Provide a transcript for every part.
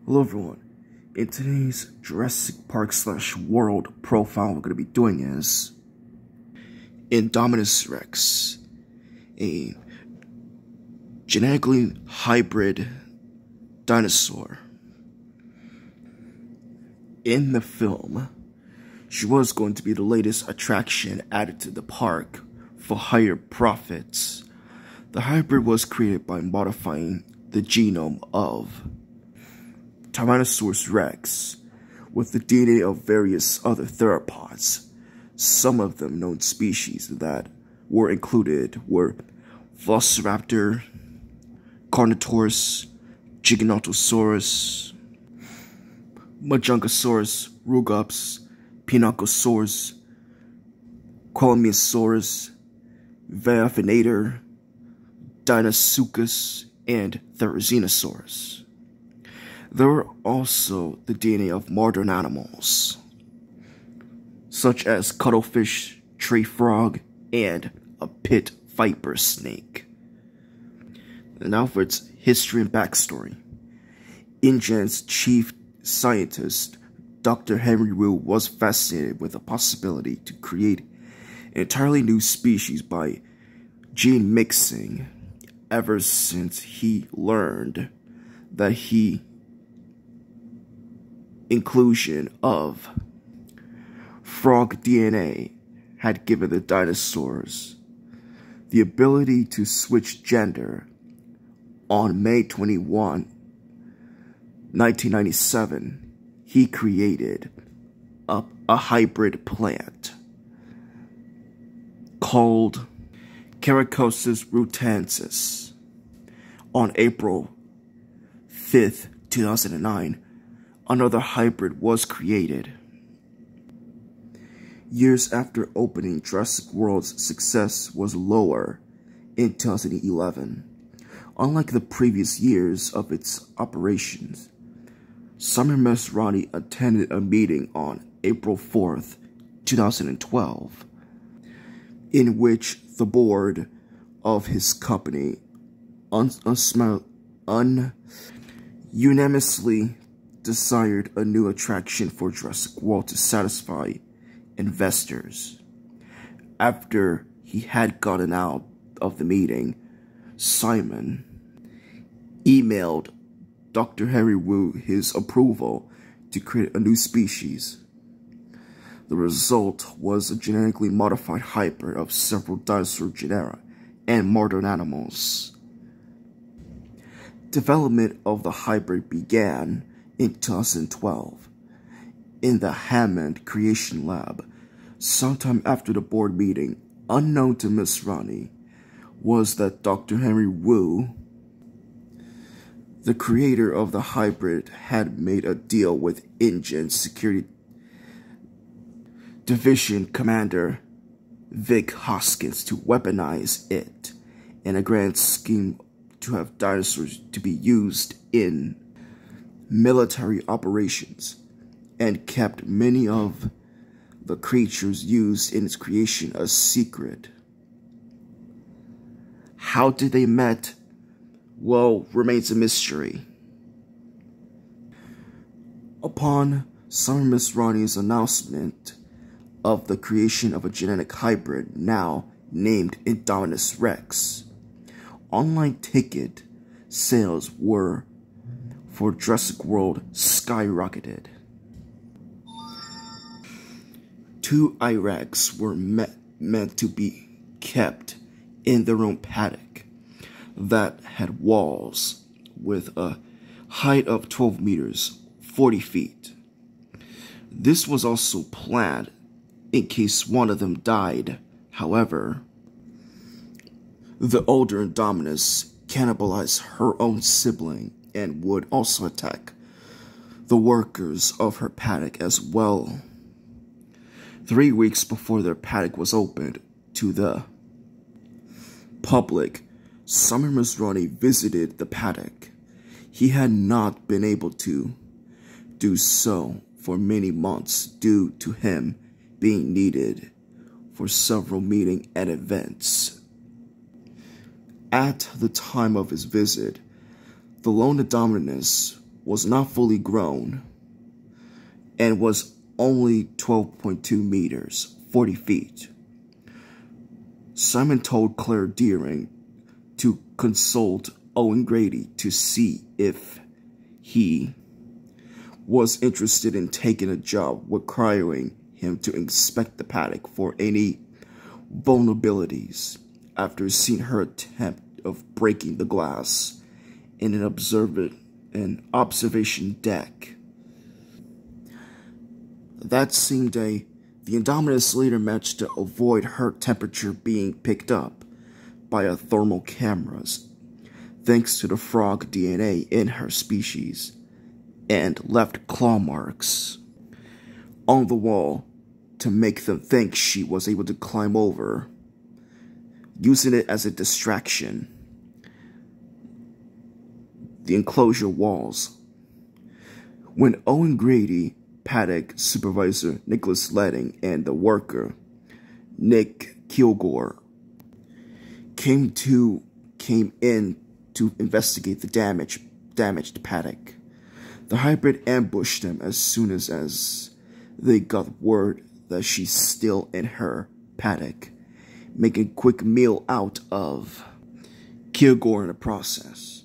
Hello everyone, in today's Jurassic Park / World profile, what we're going to be doing is Indominus Rex, a genetically hybrid dinosaur. In the film, she was going to be the latest attraction added to the park for higher profits. The hybrid was created by modifying the genome of Tyrannosaurus Rex with the DNA of various other theropods. Some of them known species that were included were Velociraptor, Carnotaurus, Giganotosaurus, Majungasaurus, Rugops, Pinocosaurus, Quolomiosaurus, Vaphinator, Deinosuchus, and Therizinosaurus. There were also the DNA of modern animals, such as cuttlefish, tree frog, and a pit viper snake. And now for its history and backstory. InGen's chief scientist, Dr. Henry Wu, was fascinated with the possibility to create an entirely new species by gene mixing ever since he learned that inclusion of frog DNA had given the dinosaurs the ability to switch gender. On May 21, 1997, he created a hybrid plant called Caracosis rutensis. On April 5th, 2009, another hybrid was created. Years after opening, Jurassic World's success was lower in 2011. Unlike the previous years of its operations, Samir Mesrani attended a meeting on April 4th, 2012, in which the board of his company unanimously desired a new attraction for Jurassic World to satisfy investors. After he had gotten out of the meeting, Simon emailed Dr. Henry Wu his approval to create a new species. The result was a genetically modified hybrid of several dinosaur genera and modern animals. Development of the hybrid began in 2012 in the Hammond Creation Lab. Sometime after the board meeting, unknown to Mesrani, was that Dr. Henry Wu, the creator of the hybrid, had made a deal with InGen Security Division Commander Vic Hoskins to weaponize it in a grand scheme to have dinosaurs to be used in military operations, and kept many of the creatures used in its creation a secret. How did they met? Well, remains a mystery. Upon Samir Mesrani's announcement of the creation of a genetic hybrid now named Indominus Rex, online ticket sales for Jurassic World skyrocketed. 2 I-Rex were meant to be kept in their own paddock that had walls with a height of 12 meters, 40 feet. This was also planned in case one of them died. However, the older Indominus cannibalized her own sibling and would also attack the workers of her paddock as well. 3 weeks before their paddock was opened to the public, Samir Mesrani visited the paddock. He had not been able to do so for many months due to him being needed for several meetings and events. At the time of his visit, the lone Indominus was not fully grown and was only 12.2 meters, 40 feet. Simon told Claire Deering to consult Owen Grady to see if he was interested in taking a job requiring him to inspect the paddock for any vulnerabilities after seeing her attempt of breaking the glass in an observation deck. That same day, the indominus later managed to avoid her temperature being picked up by a thermal cameras, thanks to the frog DNA in her species, and left claw marks on the wall to make them think she was able to climb over, using it as a distraction. The enclosure walls. When Owen Grady, paddock supervisor Nicholas Ledding, and the worker Nick Kilgore came in to investigate the damaged paddock, the hybrid ambushed them as soon as they got word that she's still in her paddock, making a quick meal out of Kilgore in the process.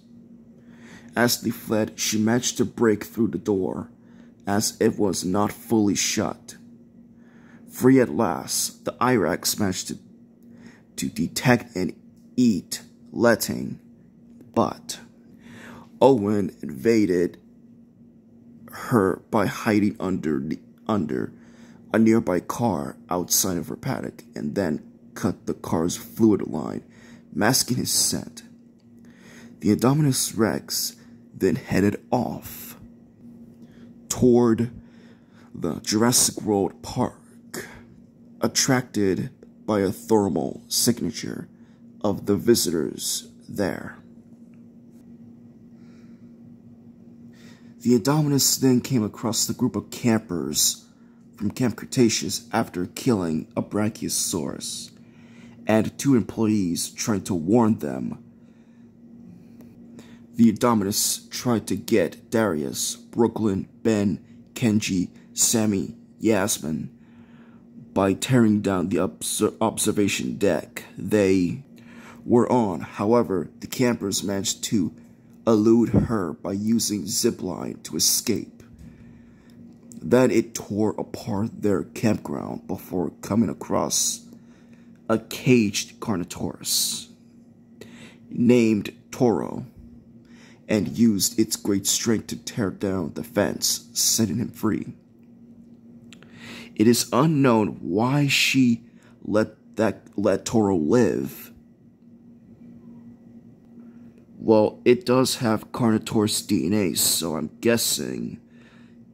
As they fled, she managed to break through the door, as it was not fully shut. Free at last, the Irex managed to detect and eat Letting, but Owen invaded her by hiding under a nearby car outside of her paddock, and then cut the car's fluid line, masking his scent. The Indominus Rex then headed off toward the Jurassic World Park, attracted by a thermal signature of the visitors there. The Indominus then came across the group of campers from Camp Cretaceous after killing a Brachiosaurus, and 2 employees trying to warn them. The Indominus tried to get Darius, Brooklyn, Ben, Kenji, Sammy, Yasmin by tearing down the observation deck they were on. However, the campers managed to elude her by using zipline to escape. Then it tore apart their campground before coming across a caged Carnotaurus named Toro, and used its great strength to tear down the fence, setting him free. It is unknown why she let Toro live. Well, it does have Carnotaurus DNA, so I'm guessing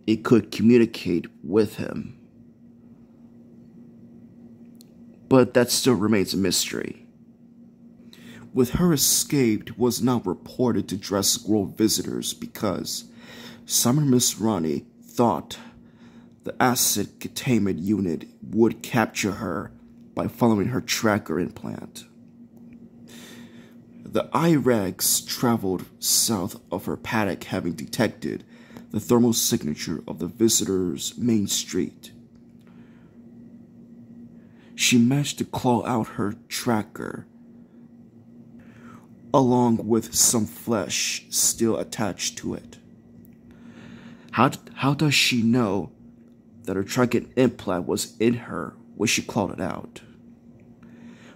it could communicate with him. But that still remains a mystery. With her escape was not reported to Jurassic World visitors because Summer Miss Ronnie thought the acid containment unit would capture her by following her tracker implant. The IREX traveled south of her paddock, having detected the thermal signature of the visitor's main street. She managed to claw out her tracker, along with some flesh still attached to it. How does she know that her tracker implant was in her when she clawed it out?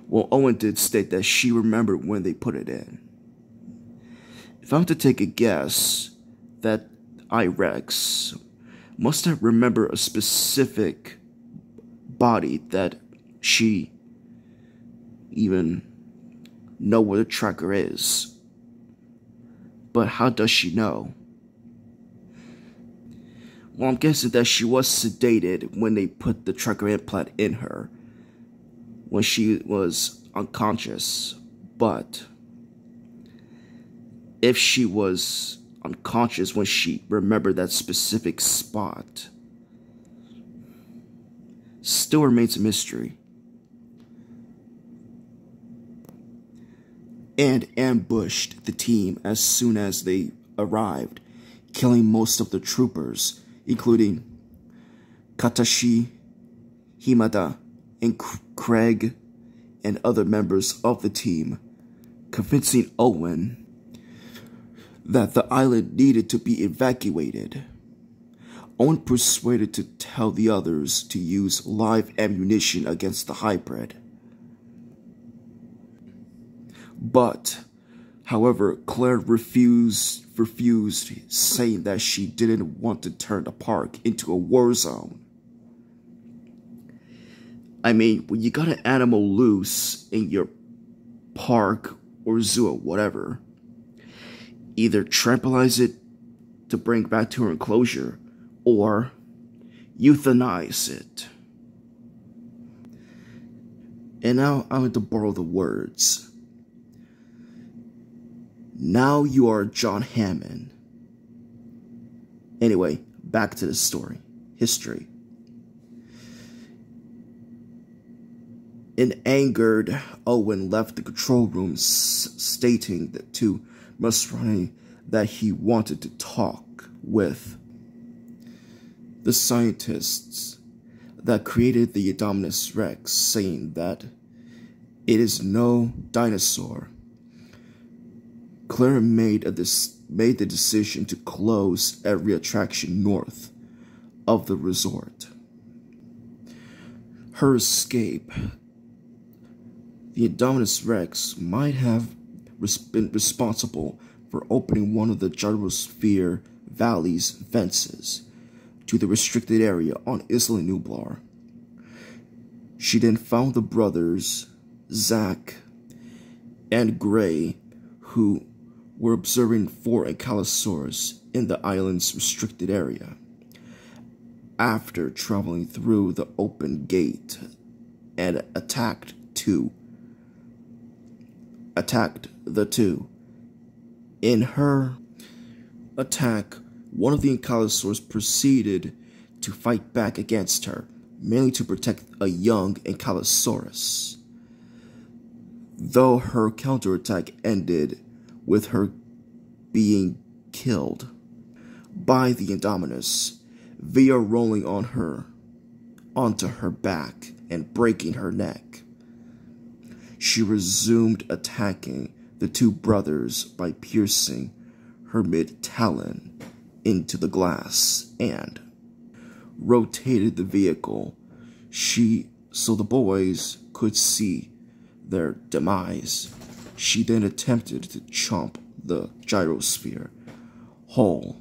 Well, Owen did state that she remembered when they put it in. If I'm to take a guess, that IREX must have remembered a specific body that she even know where the tracker is. But how does she know? Well, I'm guessing that she was sedated when they put the tracker implant in her, when she was unconscious. But if she was unconscious when she remembered that specific spot, still remains a mystery. And ambushed the team as soon as they arrived, killing most of the troopers, including Katashi, Himada, and Craig, and other members of the team, convincing Owen that the island needed to be evacuated. Owen persuaded to tell the others to use live ammunition against the hybrid. But, however, Claire refused, saying that she didn't want to turn the park into a war zone. I mean, when you got an animal loose in your park or zoo or whatever, either tranquilize it to bring back to her enclosure or euthanize it. And now I'm going to borrow the words. Now you are John Hammond. Anyway, back to the story. History. An angered Owen left the control room stating to Masrani that he wanted to talk with the scientists that created the Indominus Rex, saying that it is no dinosaur. Claire made the decision to close every attraction north of the resort. Her escape. The Indominus Rex might have been responsible for opening one of the Gyrosphere Valley's fences to the restricted area on Isla Nublar. She then found the brothers, Zack and Gray, who were observing 4 ankylosaurs in the island's restricted area. After traveling through the open gate and attacked the two. In her attack, one of the ankylosaurs proceeded to fight back against her, mainly to protect a young ankylosaurus. Though her counterattack ended with her being killed by the Indominus via rolling onto her back and breaking her neck. She resumed attacking the 2 brothers by piercing her mid-talon into the glass and rotated the vehicle so the boys could see their demise. She then attempted to chomp the gyrosphere whole,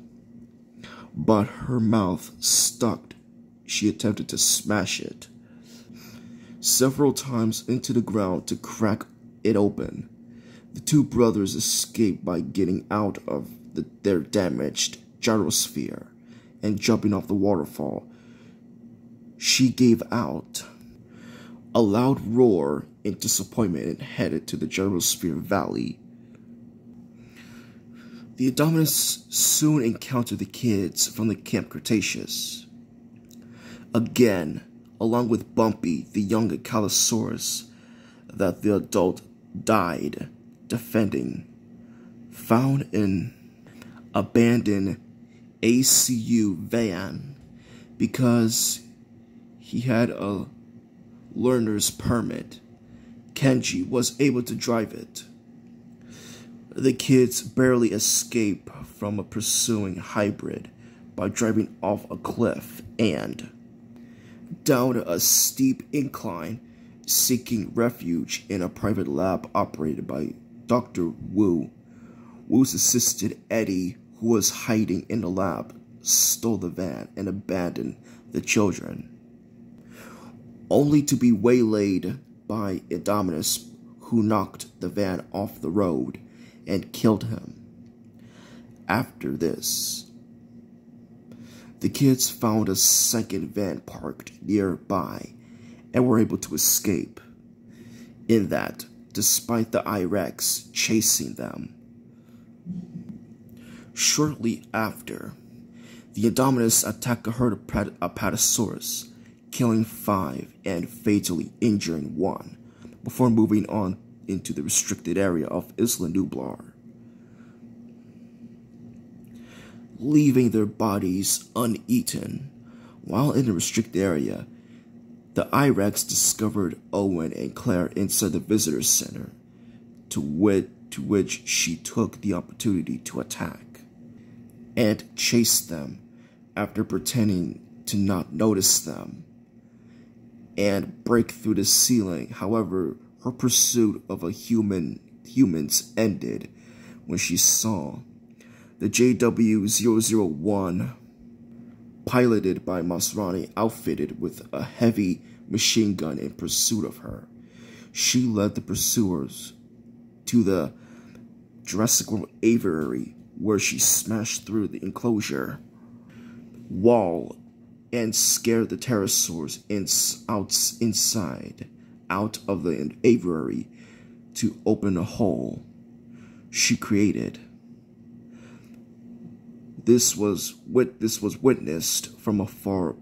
but her mouth stuck. She attempted to smash it several times into the ground to crack it open. The 2 brothers escaped by getting out of their damaged gyrosphere and jumping off the waterfall. She gave out a loud roar in disappointment and headed to the Gyrosphere Valley. The Indominus soon encountered the kids from the Camp Cretaceous. Again, along with Bumpy, the young ankylosaurus that the adult died defending, found an abandoned ACU van because he had a learner's permit. Kenji was able to drive it. The kids barely escape from a pursuing hybrid by driving off a cliff and down a steep incline, seeking refuge in a private lab operated by Dr. Wu. Wu's assistant Eddie, who was hiding in the lab, stole the van and abandoned the children, only to be waylaid by Indominus, who knocked the van off the road and killed him. After this, the kids found a second van parked nearby and were able to escape. In that, despite the I-Rex chasing them. Shortly after, the Indominus attacked a herd of Apatosaurus, killing 5 and fatally injuring 1, before moving on into the restricted area of Isla Nublar. leaving their bodies uneaten. While in the restricted area, the I-Rex discovered Owen and Claire inside the visitor center, to which she took the opportunity to attack, and chased them after pretending to not notice them, and break through the ceiling. However, her pursuit of humans ended when she saw the JW-001, piloted by Masrani, outfitted with a heavy machine gun in pursuit of her. She led the pursuers to the Jurassic World aviary, where she smashed through the enclosure wall and scared the pterosaurs out of the aviary to open a hole she created. This was witnessed from afar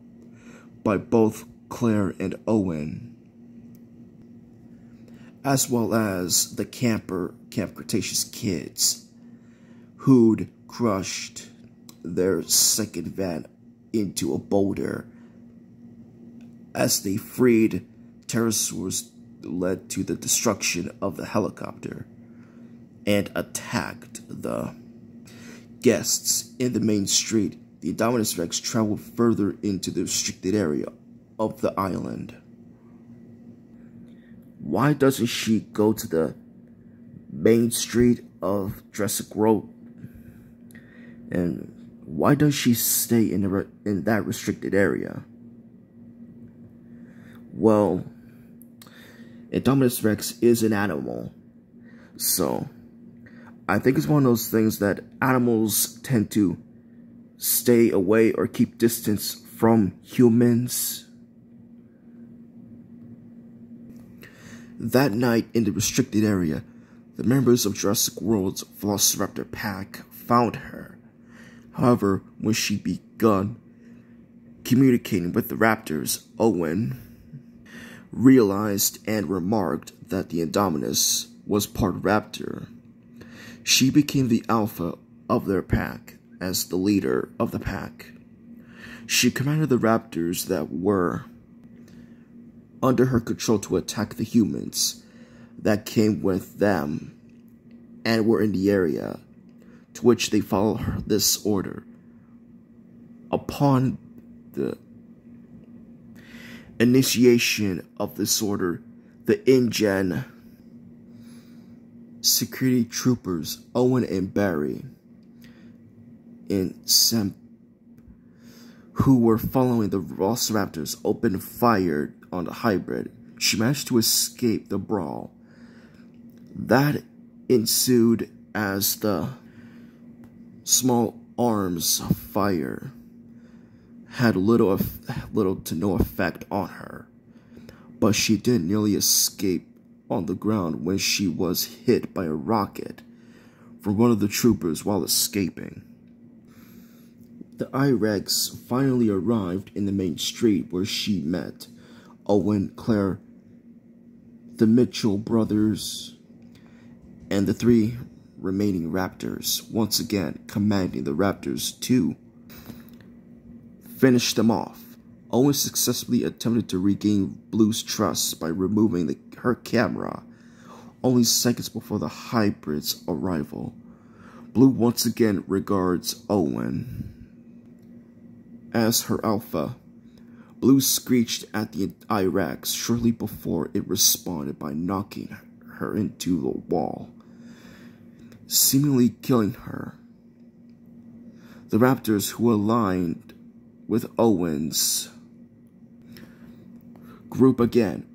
by both Claire and Owen, as well as the Camp Cretaceous kids, who'd crushed their second van into a boulder. As they freed pterosaurs, led to the destruction of the helicopter and attacked the guests in the main street. The Indominus Rex traveled further into the restricted area of the island. Why doesn't she go to the main street of Jurassic World? And why does she stay in that restricted area? Well, Indominus Rex is an animal, so I think it's one of those things that animals tend to stay away or keep distance from humans. That night in the restricted area, the members of Jurassic World's Velociraptor pack found her. However, when she begun communicating with the raptors, Owen realized and remarked that the Indominus was part raptor. She became the alpha of their pack as the leader of the pack. She commanded the raptors that were under her control to attack the humans that came with them and were in the area, to which they followed this order. Upon the initiation of this order, the InGen security troopers, Owen and Barry, who were following the Velociraptors, opened fire on the hybrid. She managed to escape the brawl that ensued as the small arms fire had little to no effect on her, but she did nearly escape on the ground when she was hit by a rocket from one of the troopers while escaping. The I-Rex finally arrived in the main street, where she met Owen, Claire, the Mitchell brothers, and the 3 remaining raptors, once again commanding the raptors to finish them off. Owen successfully attempted to regain Blue's trust by removing her camera, only seconds before the hybrid's arrival. Blue once again regards Owen as her alpha. Blue screeched at the I-Rex shortly before it responded by knocking her into the wall, seemingly killing her. The raptors, who aligned with Owen's group again,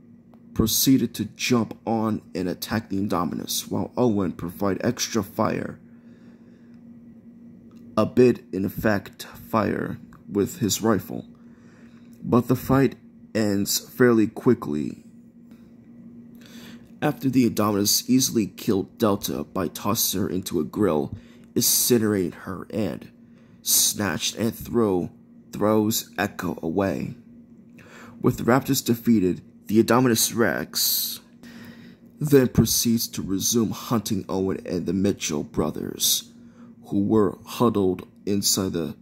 proceeded to jump on and attack the Indominus, while Owen provided extra fire. A bit in effect fire with his rifle, but the fight ends fairly quickly after the Indominus easily killed Delta by tossing her into a grill, incinerating her, and snatched and throws Echo away. With the raptors defeated, the Indominus Rex then proceeds to resume hunting Owen and the Mitchell brothers, who were huddled inside the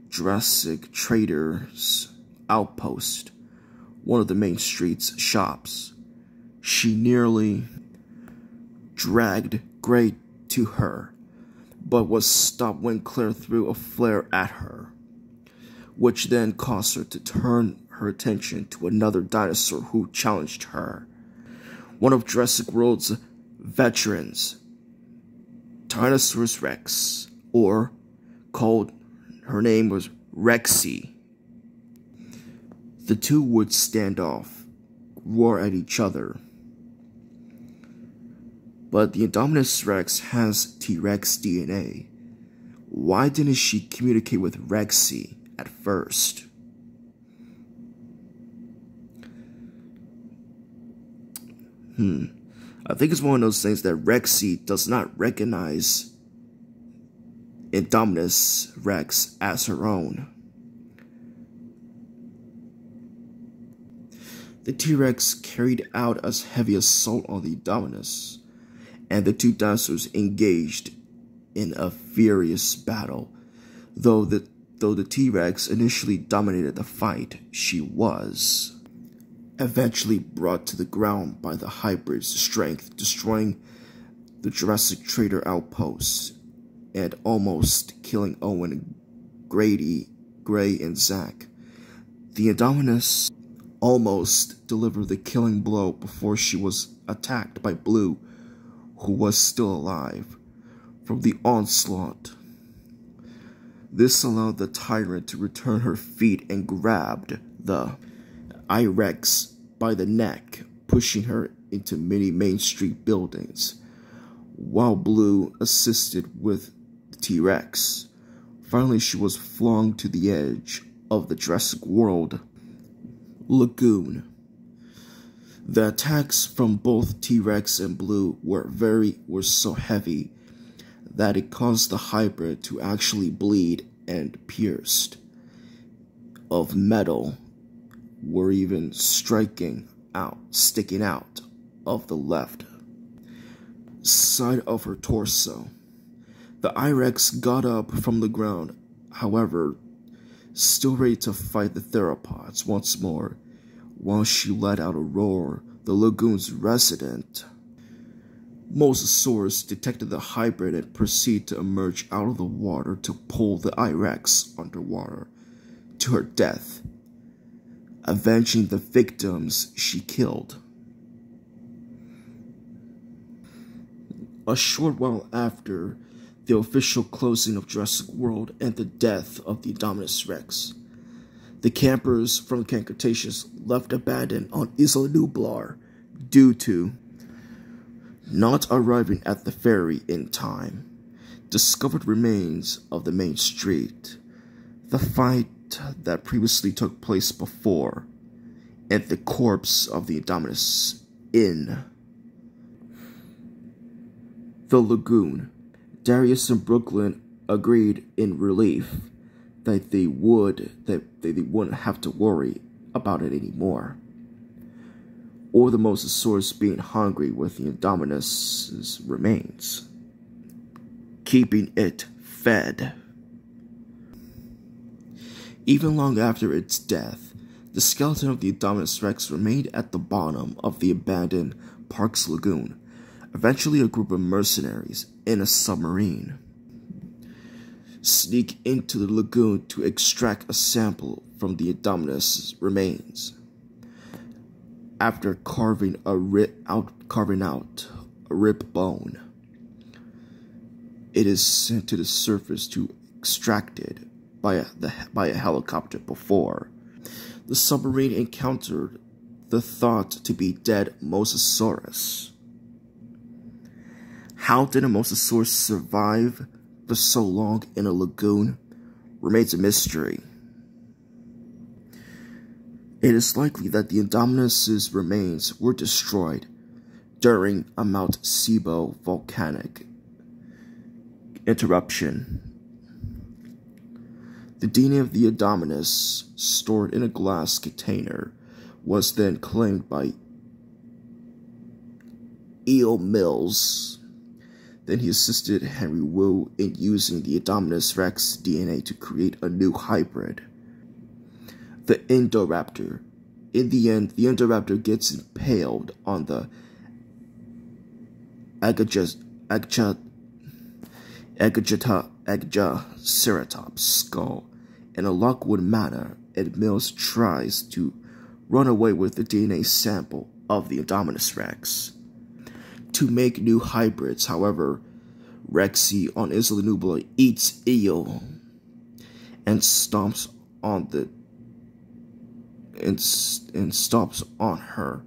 Jurassic Trader's outpost, one of the main street's shops. She nearly dragged Gray to her, but was stopped when Claire threw a flare at her, which then caused her to turn her attention to another dinosaur who challenged her. One of Jurassic World's veterans, Tyrannosaurus Rex, or called, her name was Rexy. The two would stand off, roar at each other. But the Indominus Rex has T-Rex DNA. Why didn't she communicate with Rexy at first? I think it's one of those things that Rexy does not recognize Indominus Rex as her own. The T-Rex carried out a heavy assault on the Indominus, and the two dinosaurs engaged in a furious battle. Though the T-Rex initially dominated the fight, she was eventually brought to the ground by the hybrid's strength, destroying the Jurassic Trader outpost and almost killing Owen, Grady, Gray, and Zach. The Indominus almost delivered the killing blow before she was attacked by Blue, who was still alive, from the onslaught. This allowed the tyrant to return her feet and grabbed the I-Rex by the neck, pushing her into many Main Street buildings, while Blue assisted with the T-Rex. Finally, she was flung to the edge of the Jurassic World lagoon. The attacks from both T-Rex and Blue were so heavy that it caused the hybrid to actually bleed and pierced of metal were even sticking out of the left side of her torso. The I-Rex got up from the ground, however, still ready to fight the theropods once more, while she let out a roar. The lagoon's resident Mosasaurus detected the hybrid and proceeded to emerge out of the water to pull the I-Rex underwater to her death, avenging the victims she killed. A short while after the official closing of Jurassic World and the death of the Indominus Rex, the campers from the Cretaceous left abandoned on Isla Nublar due to not arriving at the ferry in time. Discovered remains of the main street, the fight that previously took place before, and the corpse of the Indominus in the lagoon. Darius and Brooklyn agreed in relief that they wouldn't have to worry about it anymore, or the Mosasaurus being hungry with the Indominus's remains, keeping it fed. Even long after its death, the skeleton of the Indominus Rex remained at the bottom of the abandoned Parks Lagoon. Eventually, a group of mercenaries in a submarine sneak into the lagoon to extract a sample from the Indominus remains. After carving out a rib bone, it is sent to the surface to extracted by a helicopter. Before the submarine encountered the thought to be dead Mosasaurus. How did a Mosasaurus survive for so long in a lagoon remains a mystery. It is likely that the Indominus's remains were destroyed during a Mount Sibo volcanic eruption. The DNA of the Indominus, stored in a glass container, was then claimed by E.O. Mills, Then he assisted Henry Wu in using the Indominus Rex DNA to create a new hybrid, the Indoraptor. In the end, the Indoraptor gets impaled on the Agajaceratops skull in a Lockwood manor, and Mills tries to run away with the DNA sample of the Indominus Rex. To make new hybrids, however, Rexy on Isla Nubla eats Eel and stomps on her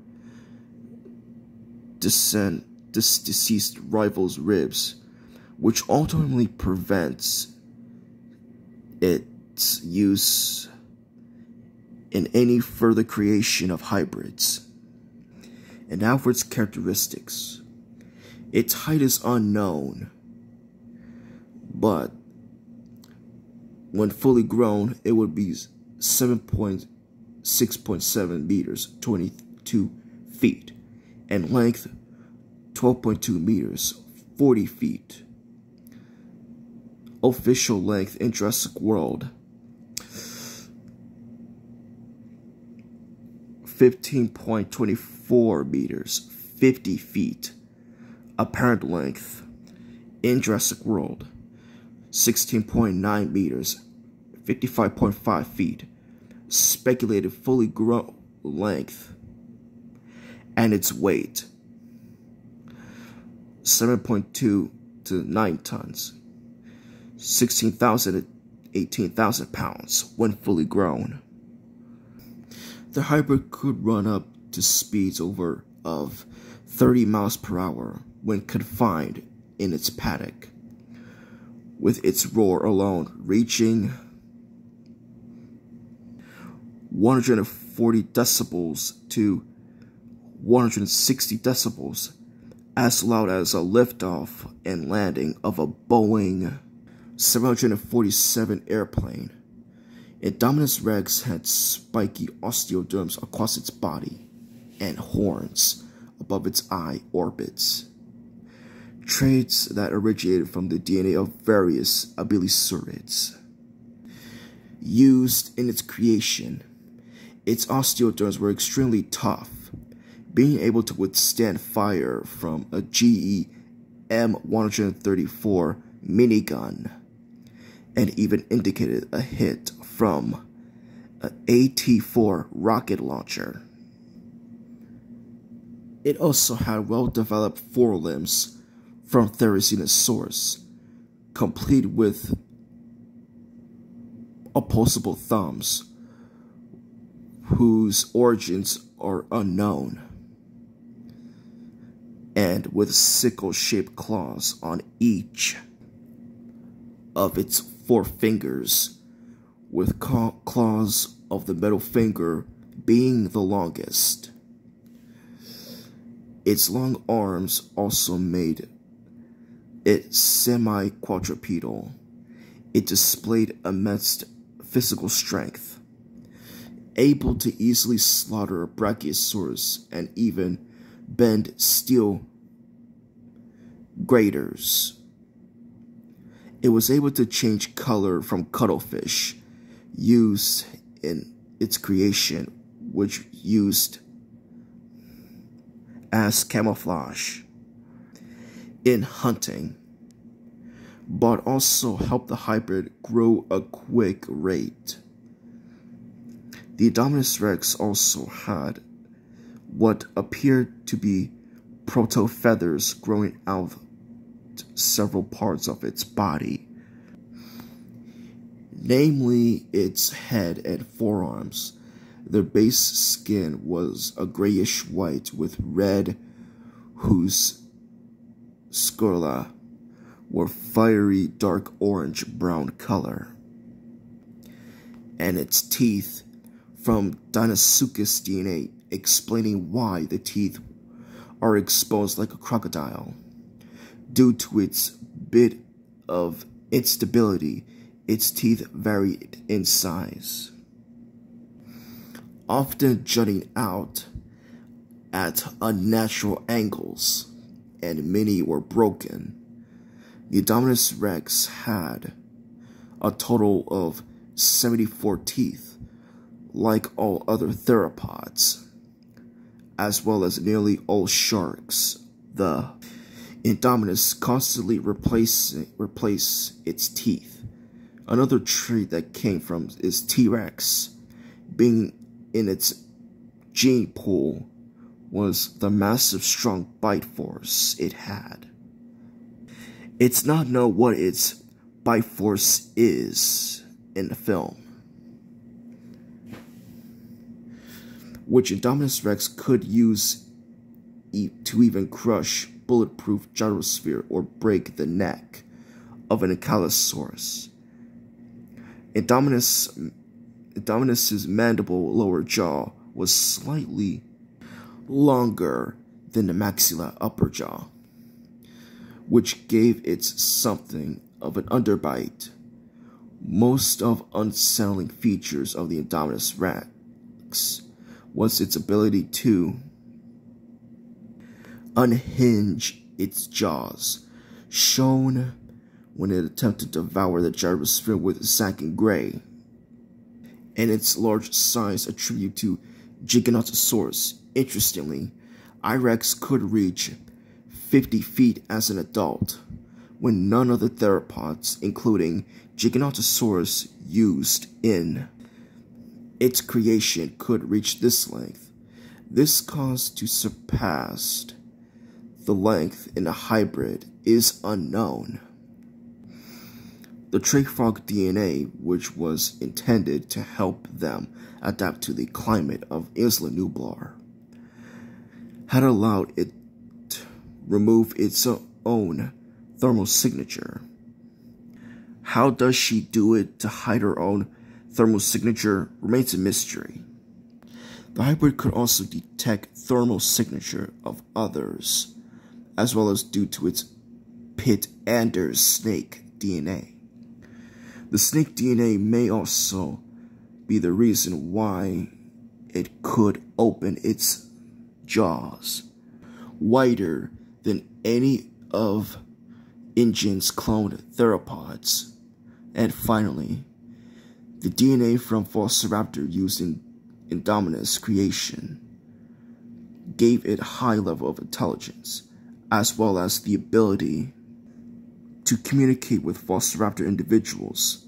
deceased rival's ribs, which ultimately prevents its use in any further creation of hybrids. And now for its characteristics. Its height is unknown, but when fully grown, it would be 6.7 meters, 22 feet, and length 12.2 meters, 40 feet. Official length in Jurassic World 15.24 meters, 50 feet. Apparent length in Jurassic World 16.9 meters, 55.5 feet. Speculated fully grown length and its weight 7.2 to 9 tons, 16,000 to 18,000 pounds when fully grown. The hybrid could run up to speeds of 30 miles per hour when confined in its paddock, with its roar alone reaching 140 decibels to 160 decibels, as loud as a liftoff and landing of a Boeing 747 airplane. Indominus Rex had spiky osteoderms across its body and horns above its eye orbits, traits that originated from the DNA of various abelisaurids. Used in its creation, its osteoderms were extremely tough, being able to withstand fire from a GE M134 minigun, and even indicated a hit from an AT-4 rocket launcher. It also had well-developed forelimbs from Therizinosaurus, complete with opposable thumbs, whose origins are unknown, and with sickle-shaped claws on each of its 4 fingers, with claws of the middle finger being the longest. Its long arms also made it semi-quadrupedal. It displayed immense physical strength, able to easily slaughter a Brachiosaurus and even bend steel graters. It was able to change color from cuttlefish used in its creation, which used as camouflage in hunting, but also helped the hybrid grow a quick rate. The Indominus Rex also had what appeared to be proto-feathers growing out several parts of its body, namely its head and forearms. Their base skin was a grayish white with red, whose scrolla were fiery dark orange-brown color, and its teeth from Deinosuchus DNA, explaining why the teeth are exposed like a crocodile. Due to its bit of instability, its teeth varied in size, often jutting out at unnatural angles, and many were broken, The indominus rex had a total of 74 teeth, like all other theropods, as well as nearly all sharks. The indominus constantly replace its teeth. Another trait that came from is T-Rex being in its gene pool was the massive strong bite force it had. It's not known what its bite force is in the film, which indominus rex could use to even crush bulletproof gyrosphere or break the neck of an ankylosaurus. Indominus's mandible lower jaw was slightly longer than the maxilla upper jaw, which gave it something of an underbite. Most of unsettling features of the indominus rex was its ability to unhinge its jaws, shown when it attempted to devour the gyrosphere with Zack and Gray, and its large size attributed to Giganotosaurus. Interestingly, I-Rex could reach 50 feet as an adult, when none of the theropods, including Giganotosaurus used in its creation, could reach this length. This cause to surpass the length in a hybrid is unknown. The tree frog DNA, which was intended to help them adapt to the climate of Isla Nublar, had allowed it to remove its own thermal signature. How does she do it to hide her own thermal signature remains a mystery. The hybrid could also detect thermal signature of others, as well as due to its Pit Anders snake DNA. The snake DNA may also be the reason why it could open its jaws wider than any of InGen's cloned theropods. And finally, the DNA from Velociraptor used in Indominus creation gave it a high level of intelligence, as well as the ability to communicate with Velociraptor individuals.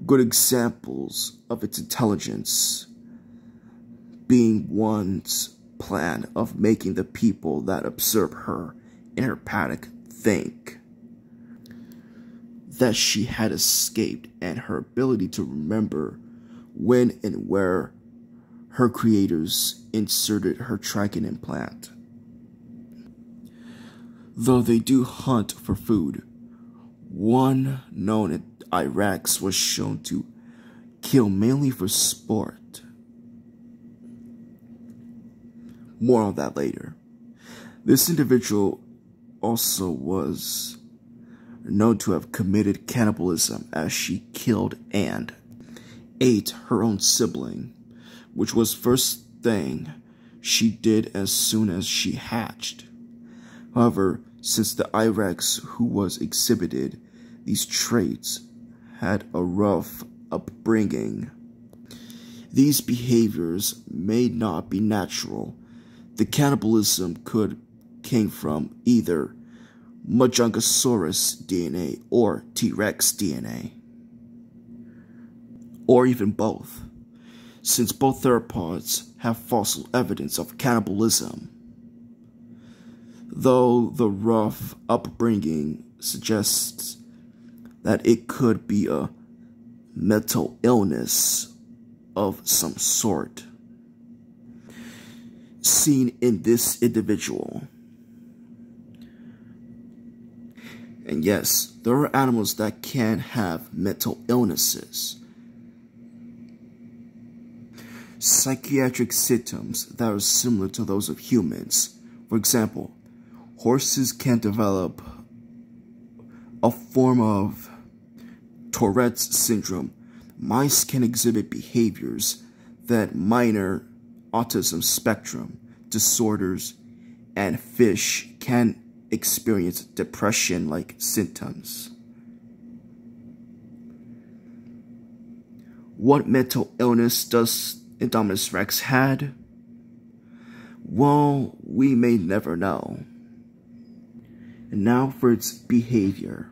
Good examples of its intelligence being one's plan of making the people that observe her in her paddock think that she had escaped, and her ability to remember when and where her creators inserted her trachea implant. Though they do hunt for food, one known I-Rex was shown to kill mainly for sport. More on that later. This individual also was known to have committed cannibalism, as she killed and ate her own sibling, which was first thing she did as soon as she hatched. However, since the I-Rex who was exhibited these traits had a rough upbringing, these behaviors may not be natural. The cannibalism came from either Majungasaurus DNA or T-Rex DNA, or even both, since both theropods have fossil evidence of cannibalism. Though the rough upbringing suggests that it could be a mental illness of some sort seen in this individual. And yes, there are animals that can have mental illnesses, psychiatric symptoms that are similar to those of humans. For example, horses can develop a form of Tourette's syndrome. Mice can exhibit behaviors that minor autism spectrum disorders, and fish can experience depression-like symptoms. What mental illness does Indominus Rex had? Well, we may never know. And now for its behavior.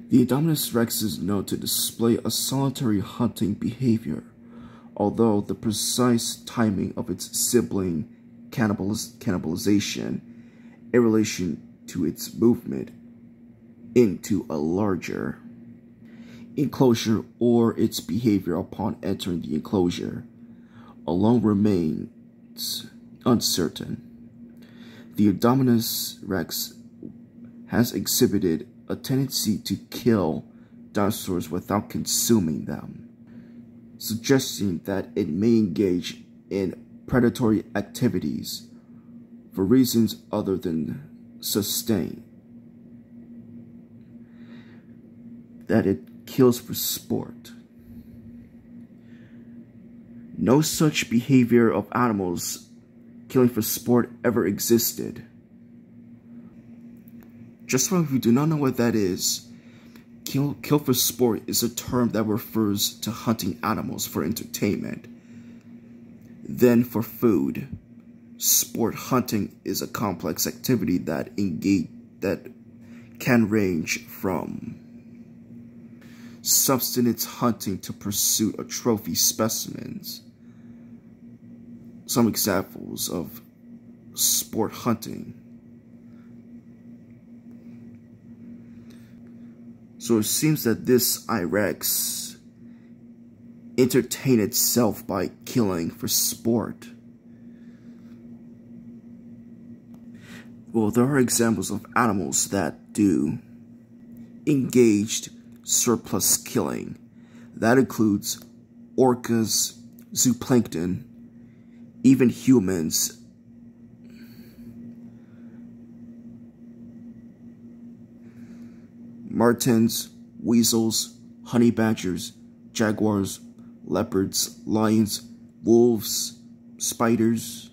The Indominus Rex is known to display a solitary hunting behavior, although the precise timing of its sibling cannibalization in relation to its movement into a larger enclosure or its behavior upon entering the enclosure alone remains uncertain. The Indominus Rex has exhibited a tendency to kill dinosaurs without consuming them, suggesting that it may engage in predatory activities for reasons other than sustain, that it kills for sport. No such behavior of animals killing for sport ever existed. Just for if you do not know what that is, kill for sport is a term that refers to hunting animals for entertainment. Then for food, sport hunting is a complex activity that can range from subsistence hunting to pursuit of trophy specimens. Some examples of sport hunting. So it seems that this I-Rex entertained itself by killing for sport. Well, there are examples of animals that do engaged surplus killing. That includes orcas, zooplankton, even humans, martens, weasels, honey badgers, jaguars, leopards, lions, wolves, spiders,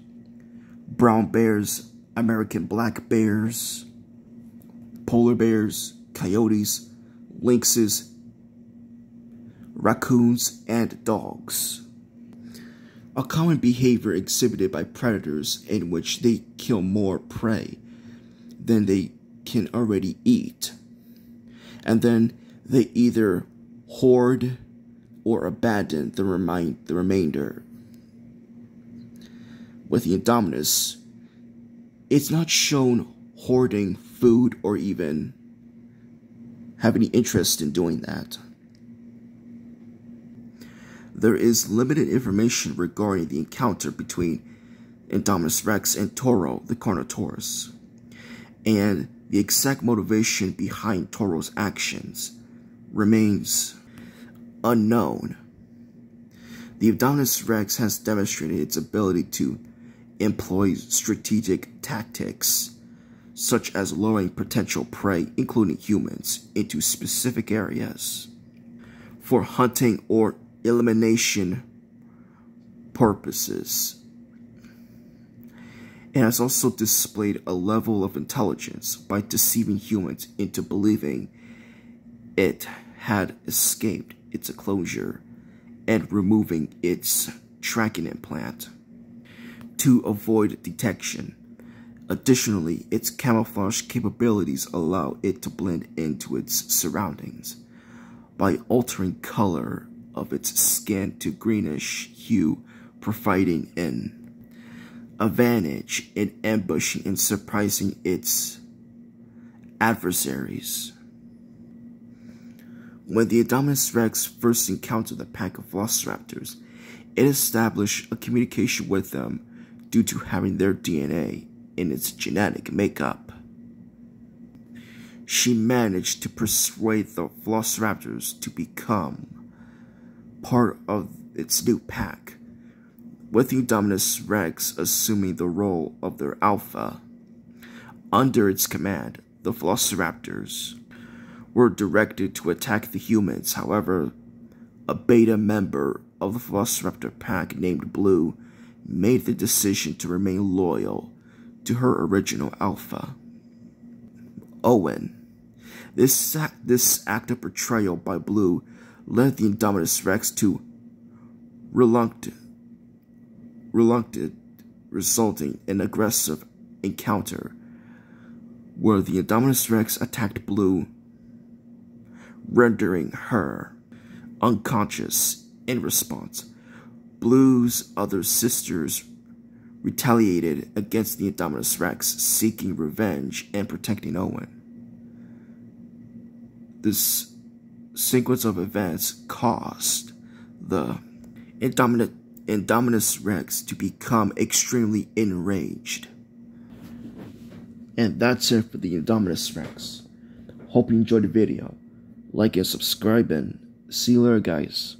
brown bears, American black bears, polar bears, coyotes, lynxes, raccoons, and dogs. A common behavior exhibited by predators in which they kill more prey than they can already eat, and then they either hoard or abandon the remainder. With the Indominus, it's not shown hoarding food or even have any interest in doing that. There is limited information regarding the encounter between Indominus Rex and Toro the Carnotaurus, and the exact motivation behind Toro's actions remains unknown. The Indominus Rex has demonstrated its ability to employ strategic tactics, such as luring potential prey, including humans, into specific areas for hunting or elimination purposes. It has also displayed a level of intelligence by deceiving humans into believing it had escaped its enclosure and removing its tracking implant to avoid detection. Additionally, its camouflage capabilities allow it to blend into its surroundings by altering color of its skin to greenish hue, providing an advantage in ambushing and surprising its adversaries. When the Indominus Rex first encountered a pack of velociraptors, it established a communication with them due to having their DNA in its genetic makeup. She managed to persuade the velociraptors to become part of its new pack, with the Indominus Rex assuming the role of their alpha. Under its command, the velociraptors were directed to attack the humans. However, a beta member of the velociraptor pack named Blue made the decision to remain loyal to her original alpha. Owen. This act of betrayal by Blue led the Indominus Rex to reluctant, resulting in an aggressive encounter where the Indominus Rex attacked Blue, rendering her unconscious. In response, Blue's other sisters retaliated against the Indominus Rex, seeking revenge and protecting Owen. This sequence of events caused the Indominus Rex to become extremely enraged. And that's it for the Indominus Rex. Hope you enjoyed the video. Like and subscribe, and see you later, guys.